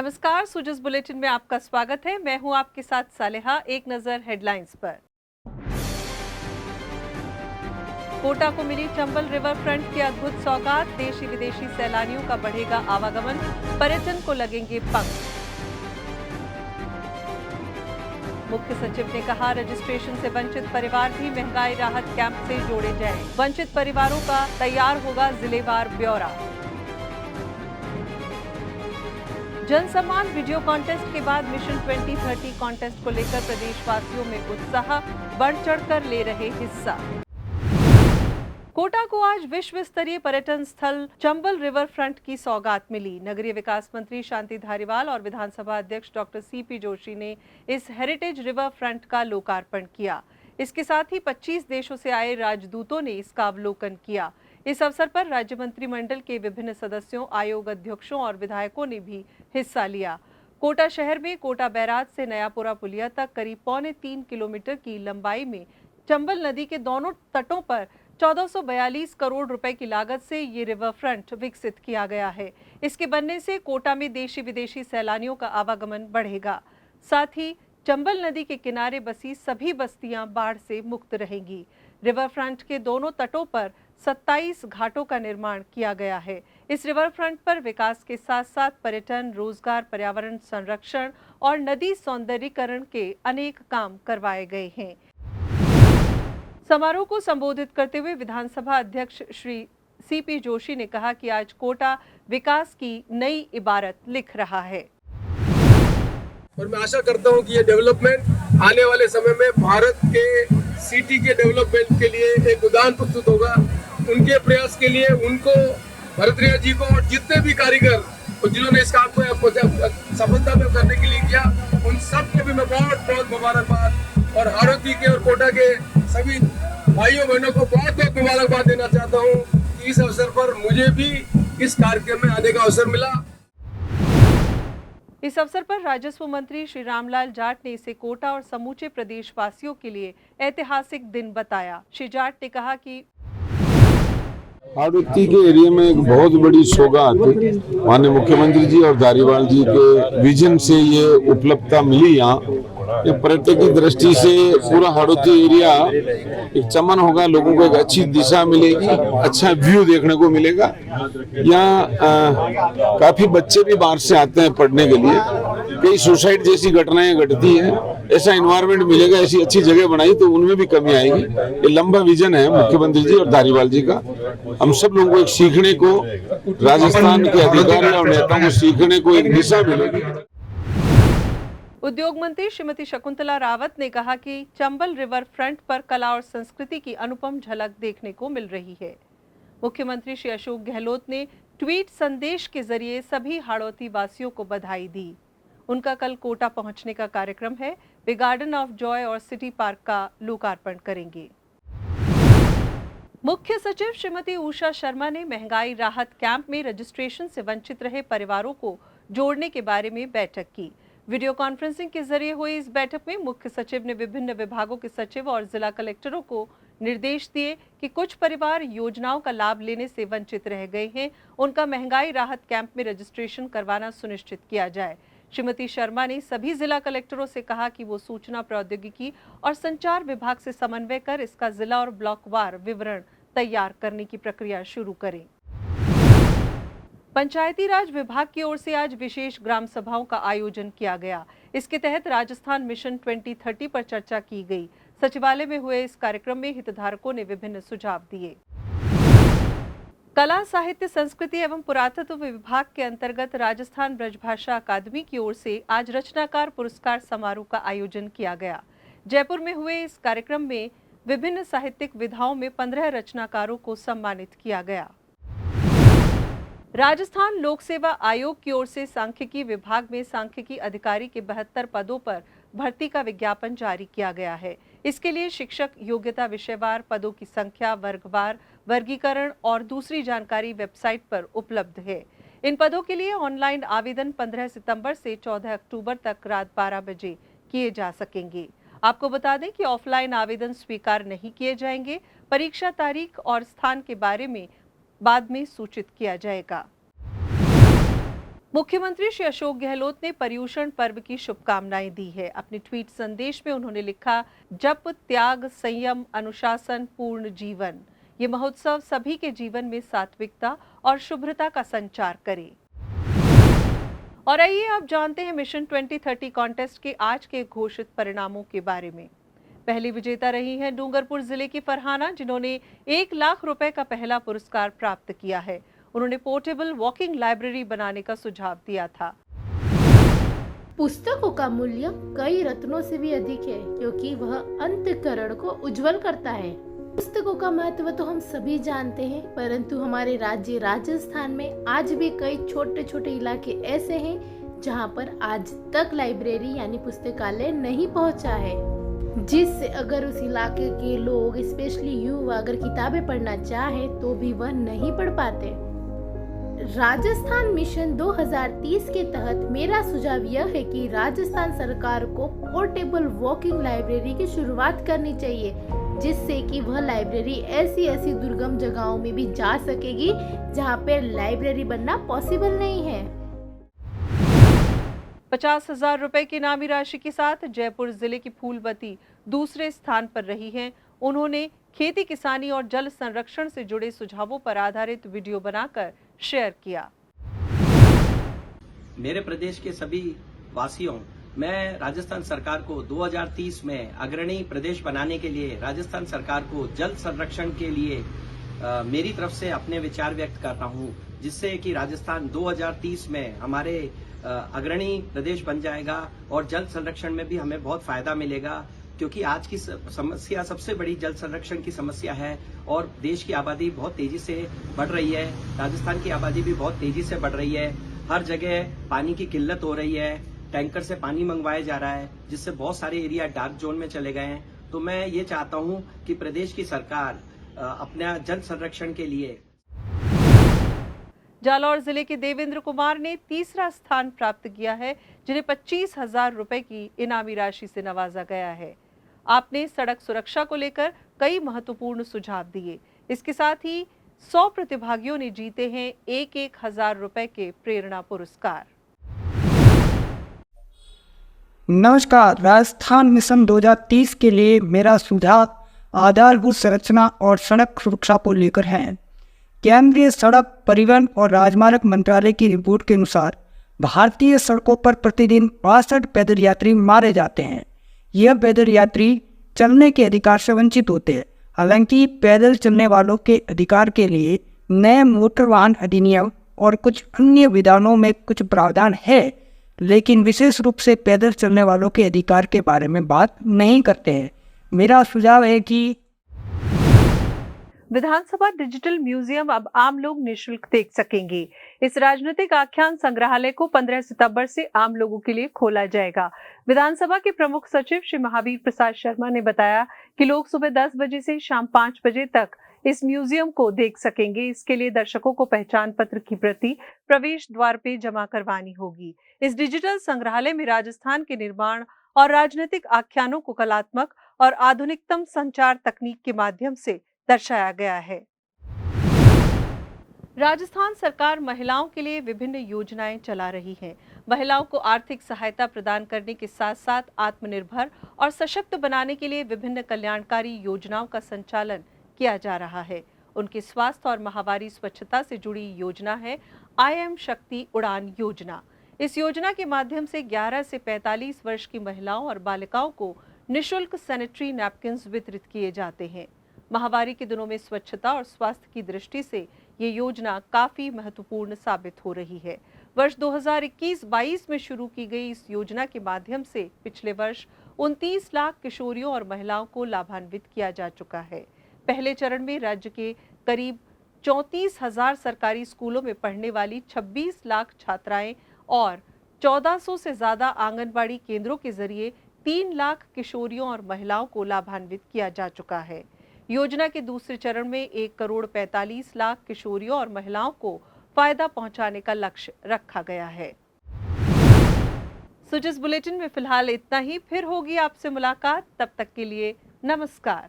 नमस्कार, सुजस बुलेटिन में आपका स्वागत है। मैं हूं आपके साथ सालेहा। एक नजर हेडलाइंस पर। कोटा को मिली चंबल रिवर फ्रंट की अद्भुत सौगात। देशी विदेशी सैलानियों का बढ़ेगा आवागमन, पर्यटन को लगेंगे पंख। मुख्य सचिव ने कहा, रजिस्ट्रेशन से वंचित परिवार भी महंगाई राहत कैंप से जोड़े जाएं। वंचित परिवारों का तैयार होगा जिलेवार ब्यौरा। जन सम्मान वीडियो कॉन्टेस्ट के बाद मिशन 2030 कॉन्टेस्ट को लेकर प्रदेशवासियों में उत्साह, बढ़ चढ़कर ले रहे हिस्सा। कोटा को आज विश्व स्तरीय पर्यटन स्थल चंबल रिवर फ्रंट की सौगात मिली। नगरीय विकास मंत्री शांति धारीवाल और विधानसभा अध्यक्ष डॉक्टर सीपी जोशी ने इस हेरिटेज रिवर फ्रंट का लोकार्पण किया। इसके साथ ही 25 देशों से आए राजदूतों ने इसका अवलोकन किया। इस अवसर पर राज्य मंत्रिमंडल के विभिन्न सदस्यों, आयोग अध्यक्षों और विधायकों ने भी हिस्सा लिया। कोटा शहर में कोटा बैराज से नयापुरा पुलिया तक करीब 3.25 किलोमीटर की लंबाई में चंबल नदी के दोनों तटों पर 1442 करोड़ रुपए की लागत से ये रिवर फ्रंट विकसित किया गया है। इसके बनने से कोटा में देशी विदेशी सैलानियों का आवागमन बढ़ेगा। साथ ही चंबल नदी के किनारे बसी सभी बस्तियां बाढ़ से मुक्त रहेंगी। रिवर फ्रंट के दोनों तटों पर 27 घाटों का निर्माण किया गया है। इस रिवर फ्रंट पर विकास के साथ साथ पर्यटन, रोजगार, पर्यावरण संरक्षण और नदी सौंदर्यीकरण के अनेक काम करवाए गए हैं। समारोह को संबोधित करते हुए विधानसभा अध्यक्ष श्री सीपी जोशी ने कहा कि आज कोटा विकास की नई इबारत लिख रहा है और मैं आशा करता हूं कि ये डेवलपमेंट आने वाले समय में भारत के सिटी के डेवलपमेंट के लिए एक उदाहरण प्रस्तुत होगा। उनके प्रयास के लिए उनको, भरतरिया जी को और जितने भी कारीगर और जिन्होंने इस काम को सफलता में करने के लिए किया, उन सब को भी मैं बहुत बहुत मुबारकबाद और हाड़ौती के और कोटा के सभी भाइयों बहनों को बहुत बहुत मुबारकबाद देना चाहता हूँ कि इस अवसर पर मुझे भी इस कार्यक्रम में आने का अवसर मिला। इस अवसर पर राजस्व मंत्री श्री रामलाल जाट ने इसे कोटा और समूचे प्रदेशवासियों के लिए ऐतिहासिक दिन बताया। श्री जाट ने कहा कि हाड़ौती के एरिया में एक बहुत बड़ी सौगात माननीय मुख्यमंत्री जी और धारीवाल जी के विजन से ये उपलब्धता मिली। यहाँ ये पर्यटक की दृष्टि से पूरा हाड़ौती एरिया एक चमन होगा, लोगों को एक अच्छी दिशा मिलेगी, अच्छा व्यू देखने को मिलेगा। यहाँ काफी बच्चे भी बाहर से आते हैं पढ़ने के लिए। कई सुसाइड जैसी घटनाएं घटती है, ऐसा एनवायरनमेंट मिलेगा, ऐसी अच्छी जगह बनाई तो उनमें भी कमी आएगी। ये लंबा विजन है मुख्यमंत्री जी और धारीवाल जी का। हम सब लोगों को एक सीखने को, राजस्थान के अधिकारियों और नेताओं को सीखने को एक दिशा मिलेगी। उद्योग मंत्री श्रीमती शकुंतला रावत ने कहा कि चंबल रिवर फ्रंट पर कला और संस्कृति की अनुपम झलक देखने को मिल रही है। मुख्यमंत्री श्री अशोक गहलोत ने ट्वीट संदेश के जरिए सभी हाड़ौती वासियों को बधाई दी। उनका कल कोटा पहुंचने का कार्यक्रम है। वे गार्डन ऑफ जॉय और सिटी पार्क का लोकार्पण करेंगे। मुख्य सचिव श्रीमती उषा शर्मा ने महंगाई राहत कैंप में रजिस्ट्रेशन से वंचित रहे परिवारों को जोड़ने के बारे में बैठक की। वीडियो कॉन्फ्रेंसिंग के जरिए हुई इस बैठक में मुख्य सचिव ने विभिन्न विभागों के सचिव और जिला कलेक्टरों को निर्देश दिए कि कुछ परिवार योजनाओं का लाभ लेने से वंचित रह गए हैं, उनका महंगाई राहत कैंप में रजिस्ट्रेशन करवाना सुनिश्चित किया जाए। श्रीमती शर्मा ने सभी जिला कलेक्टरों से कहा कि वो सूचना प्रौद्योगिकी और संचार विभाग से समन्वय कर इसका जिला और ब्लॉकवार विवरण तैयार करने की प्रक्रिया शुरू करें। पंचायती राज विभाग की ओर से आज विशेष ग्राम सभाओं का आयोजन किया गया। इसके तहत राजस्थान मिशन 2030 पर चर्चा की गई। सचिवालय में हुए इस कार्यक्रम में हितधारकों ने विभिन्न सुझाव दिए। कला, साहित्य, संस्कृति एवं पुरातत्व विभाग के अंतर्गत राजस्थान ब्रजभाषा अकादमी की ओर से आज रचनाकार पुरस्कार समारोह का आयोजन किया गया। जयपुर में हुए इस कार्यक्रम में विभिन्न साहित्यिक विधाओं में 15 रचनाकारों को सम्मानित किया गया। राजस्थान लोक सेवा आयोग की ओर से सांख्यिकी विभाग में सांख्यिकी अधिकारी के 72 पदों पर भर्ती का विज्ञापन जारी किया गया है। इसके लिए शिक्षक योग्यता, विषयवार, पदों की संख्या, वर्गवार वर्गीकरण और दूसरी जानकारी वेबसाइट पर उपलब्ध है। इन पदों के लिए ऑनलाइन आवेदन 15 सितंबर से 14 अक्टूबर तक रात 12 बजे किए जा सकेंगे। आपको बता दें कि ऑफलाइन आवेदन स्वीकार नहीं किए जाएंगे। परीक्षा तारीख और स्थान के बारे में बाद में सूचित किया जाएगा। मुख्यमंत्री श्री अशोक गहलोत ने पर्युषण पर्व की शुभकामनाएं दी है। अपने ट्वीट संदेश में उन्होंने लिखा, जप, त्याग, संयम, अनुशासन, पूर्ण जीवन। ये महोत्सव सभी के जीवन में सात्विकता और शुभ्रता का संचार करे। और आइए आप जानते हैं मिशन 2030 कॉन्टेस्ट के आज के घोषित परिणामों के बारे में। पहली विजेता रही हैं डूंगरपुर जिले की फरहाना, जिन्होंने 1 लाख रुपए का पहला पुरस्कार प्राप्त किया है। उन्होंने पोर्टेबल वॉकिंग लाइब्रेरी बनाने का सुझाव दिया था। पुस्तकों का मूल्य कई रत्नों से भी अधिक है, क्योंकि वह अंतःकरण को उज्जवल करता है। पुस्तकों का महत्व तो हम सभी जानते हैं, परंतु हमारे राज्य राजस्थान में आज भी कई छोटे छोटे इलाके ऐसे हैं जहां पर आज तक लाइब्रेरी यानी पुस्तकालय नहीं पहुंचा है, जिससे अगर उस इलाके के लोग, स्पेशली युवा, अगर किताबें पढ़ना चाहे तो भी वह नहीं पढ़ पाते। राजस्थान मिशन 2030 के तहत मेरा सुझाव यह है कि राजस्थान सरकार को पोर्टेबल वॉकिंग लाइब्रेरी की शुरुआत करनी चाहिए, जिससे कि वह लाइब्रेरी ऐसी दुर्गम जगहों में भी जा सकेगी जहां पे लाइब्रेरी बनना पॉसिबल नहीं है। 50,000 रुपए की इनामी राशि के साथ जयपुर जिले की फूलवती दूसरे स्थान पर रही हैं। उन्होंने खेती किसानी और जल संरक्षण से जुड़े सुझावों पर आधारित वीडियो बनाकर शेयर किया। मेरे प्रदेश के सभी वासियों, मैं राजस्थान सरकार को 2030 में अग्रणी प्रदेश बनाने के लिए राजस्थान सरकार को जल संरक्षण के लिए मेरी तरफ से अपने विचार व्यक्त कर रहा हूं, जिससे कि राजस्थान 2030 में हमारे अग्रणी प्रदेश बन जाएगा और जल संरक्षण में भी हमें बहुत फायदा मिलेगा, क्योंकि आज की समस्या सबसे बड़ी जल संरक्षण की समस्या है और देश की आबादी बहुत तेजी से बढ़ रही है। राजस्थान की आबादी भी बहुत तेजी से बढ़ रही है। हर जगह पानी की किल्लत हो रही है, टैंकर से पानी मंगवाया जा रहा है, जिससे बहुत सारे एरिया डार्क जोन में चले गए हैं। तो मैं ये चाहता हूं कि प्रदेश की सरकार अपना जल संरक्षण के लिए। जालौर जिले के देवेंद्र कुमार ने तीसरा स्थान प्राप्त किया है, जिन्हें 25,000 रुपए की इनामी राशि से नवाजा गया है। आपने सड़क सुरक्षा को लेकर कई महत्वपूर्ण सुझाव दिए। इसके साथ ही 100 प्रतिभागियों ने जीते हैं 1,000 रुपए के प्रेरणा पुरस्कार। नमस्कार, राजस्थान मिशन 2030 के लिए मेरा सुझाव आधारभूत संरचना और सड़क सुरक्षा को लेकर है। केंद्रीय सड़क परिवहन और राजमार्ग मंत्रालय की रिपोर्ट के अनुसार भारतीय सड़कों पर प्रतिदिन 62 पैदल यात्री मारे जाते हैं। यह पैदल यात्री चलने के अधिकार से वंचित होते हैं। हालांकि पैदल चलने वालों के अधिकार के लिए नए मोटर वाहन अधिनियम और कुछ अन्य विधानों में कुछ प्रावधान है, लेकिन विशेष रूप से पैदल चलने वालों के अधिकार के बारे में बात नहीं करते हैं। मेरा सुझाव है कि विधानसभा डिजिटल म्यूजियम अब आम लोग निःशुल्क देख सकेंगे। इस राजनीतिक आख्यान संग्रहालय को 15 सितंबर से आम लोगों के लिए खोला जाएगा। विधानसभा के प्रमुख सचिव श्री महावीर प्रसाद शर्मा ने बताया कि लोग सुबह 10 बजे से शाम 5 बजे तक इस म्यूजियम को देख सकेंगे। इसके लिए दर्शकों को पहचान पत्र की प्रति प्रवेश द्वार पे जमा करवानी होगी। इस डिजिटल संग्रहालय में राजस्थान के निर्माण और राजनीतिक आख्यानों को कलात्मक और आधुनिकतम संचार तकनीक के माध्यम से दर्शाया गया है। राजस्थान सरकार महिलाओं के लिए विभिन्न योजनाएं चला रही है। महिलाओं को आर्थिक सहायता प्रदान करने के साथ साथ आत्मनिर्भर और सशक्त बनाने के लिए विभिन्न कल्याणकारी योजनाओं का संचालन किया जा रहा है। उनके स्वास्थ्य और माहवारी स्वच्छता से जुड़ी योजना है IM शक्ति उड़ान योजना। इस योजना के माध्यम से 11 से 45 वर्ष की महिलाओं और बालिकाओं को निःशुल्क सैनिटरी नैपकिन्स वितरित किए जाते हैं। माहवारी के दिनों में स्वच्छता और स्वास्थ्य की दृष्टि से ये योजना काफी महत्वपूर्ण साबित हो रही है। वर्ष 2021-22 में शुरू की गई इस योजना के माध्यम से पिछले वर्ष 29 लाख किशोरियों और महिलाओं को लाभान्वित किया जा चुका है। पहले चरण में राज्य के करीब 34,000 सरकारी स्कूलों में पढ़ने वाली 26 लाख छात्राएं और 1400 से ज्यादा आंगनबाड़ी केंद्रों के जरिए 3 लाख किशोरियों और महिलाओं को लाभान्वित किया जा चुका है। योजना के दूसरे चरण में 1,45,00,000 किशोरियों और महिलाओं को फायदा पहुंचाने का लक्ष्य रखा गया है। जिस बुलेटिन में फिलहाल इतना ही। फिर होगी आपसे मुलाकात, तब तक के लिए नमस्कार।